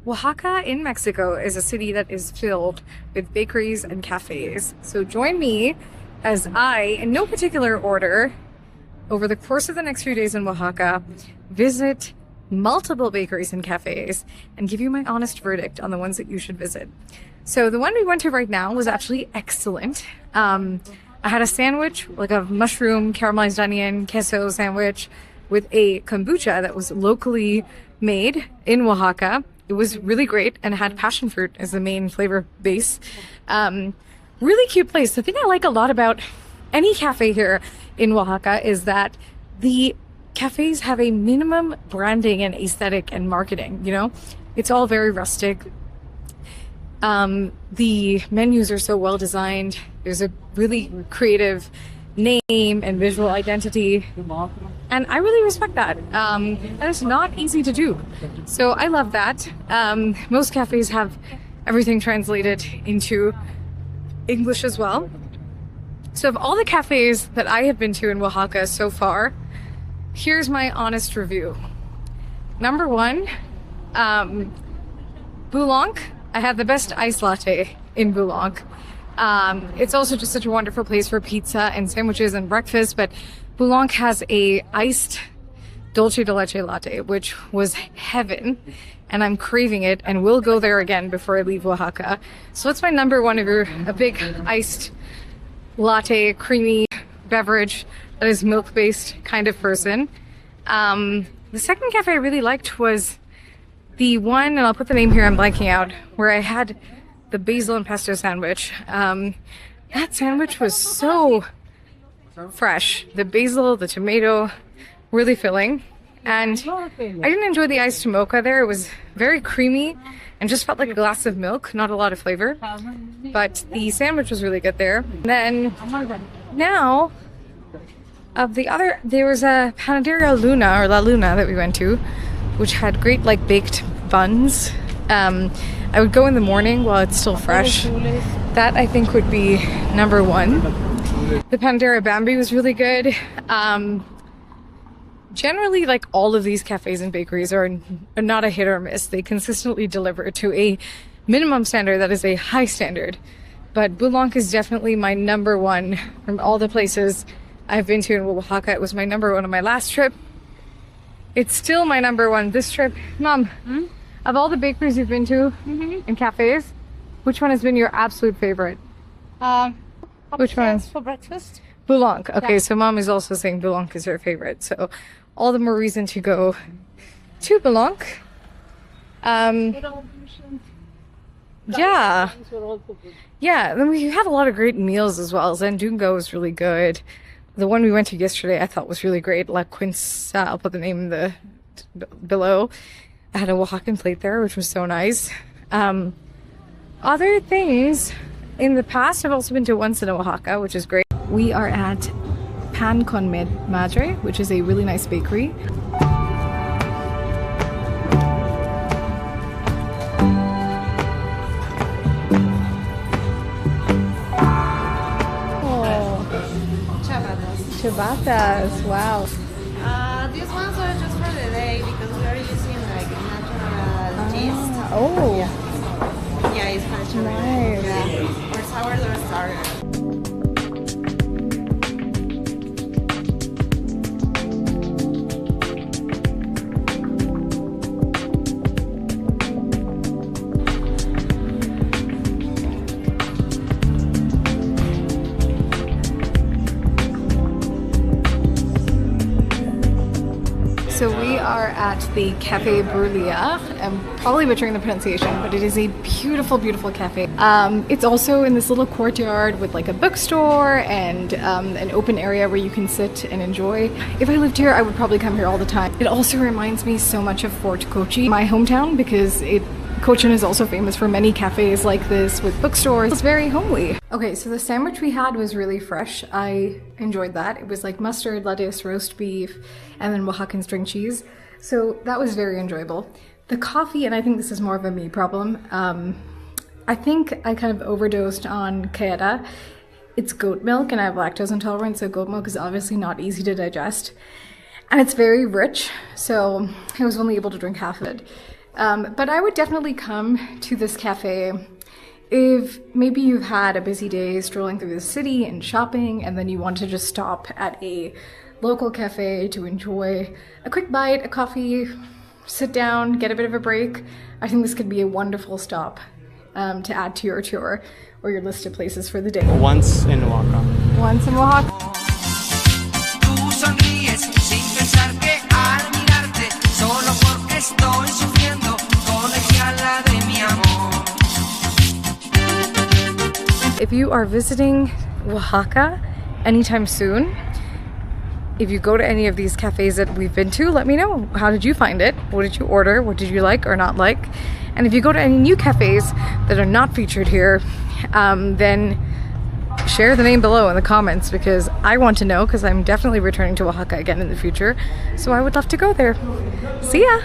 Oaxaca in Mexico is a city that is filled with bakeries and cafes. So join me as I, in no particular order, over the course of the next few days in Oaxaca, visit multiple bakeries and cafes and give you my honest verdict on the ones that you should visit. So the one we went to right now was actually excellent. I had a sandwich, like a mushroom, caramelized onion, queso sandwich with a kombucha that was locally made in Oaxaca. It was really great and had passion fruit as the main flavor base. Really cute place. The thing I like a lot about any cafe here in Oaxaca is that the cafes have a minimum branding and aesthetic and marketing, you know? It's all very rustic. The menus are so well designed. There's a really creative name and visual identity. And I really respect that. And it's not easy to do. So I love that. Most cafes have everything translated into English as well. So of all the cafes that I have been to in Oaxaca so far, here's my honest review. Number one, Boulenc. I had the best iced latte in Boulenc. It's also just such a wonderful place for pizza and sandwiches and breakfast, but Boulenc has a iced dulce de leche latte, which was heaven, and I'm craving it and will go there again before I leave Oaxaca. So that's my number one if you're a big iced latte, creamy beverage that is milk-based kind of person. The second cafe I really liked was the one, and I'll put the name here, I'm blanking out, where I had the basil and pesto sandwich. That sandwich was so fresh. The basil, the tomato, really filling. And I didn't enjoy the iced mocha there. It was very creamy and just felt like a glass of milk, not a lot of flavor. But the sandwich was really good there. And then now, of the other, there was a Panaderia Luna, or La Luna, that we went to, which had great like baked buns. I would go in the morning while it's still fresh. That I think would be number one. The Panaderia Bambi was really good. Generally, like all of these cafes and bakeries are not a hit or miss. They consistently deliver to a minimum standard that is a high standard. But Boulenc is definitely my number one from all the places I've been to in Oaxaca. It was my number one on my last trip. It's still my number one this trip. Mom, of all the bakeries you've been to and cafes, which one has been your absolute favorite? Which one? For breakfast. Boulenc. Okay, Yeah. so Mom is also saying Boulenc is her favorite. So all the more reason to go to Boulenc. Yeah. Yeah, then we had a lot of great meals as well. Zandungo was really good. The one we went to yesterday I thought was really great. La Quince, I'll put the name below. I had a Oaxacan plate there, which was so nice. Other things, in the past I've also been to once in Oaxaca, which is great. We are at Con Madre, which is a really nice bakery. Ciabattas, wow. These ones are just for the day because we are using like natural yeast. Oh, Yeah, it's natural. nice. Yeah. Or sourdough starter. So we are at the Café Brujula. I'm probably butchering the pronunciation, but it is a beautiful, beautiful cafe. It's also in this little courtyard with like a bookstore and an open area where you can sit and enjoy. If I lived here, I would probably come here all the time. It also reminds me so much of Fort Kochi, my hometown, because Cochin is also famous for many cafes like this with bookstores. It's very homely. Okay, so the sandwich we had was really fresh. I enjoyed that. It was like mustard, lettuce, roast beef, and then Oaxacan string cheese. So that was very enjoyable. The coffee, and I think this is more of a me problem, I think I kind of overdosed on Kayada. It's goat milk and I have lactose intolerance, so goat milk is obviously not easy to digest. And it's very rich, so I was only able to drink half of it. But I would definitely come to this cafe if maybe you've had a busy day strolling through the city and shopping, and then you want to just stop at a local cafe to enjoy a quick bite, a coffee, sit down, get a bit of a break. I think this could be a wonderful stop to add to your tour or your list of places for the day. Once in Oaxaca. Once in Oaxaca. If you are visiting Oaxaca anytime soon, if you go to any of these cafes that we've been to, let me know. How did you find it? What did you order? What did you like or not like? And if you go to any new cafes that are not featured here, then share the name below in the comments, because I want to know, because I'm definitely returning to Oaxaca again in the future. So I would love to go there. See ya!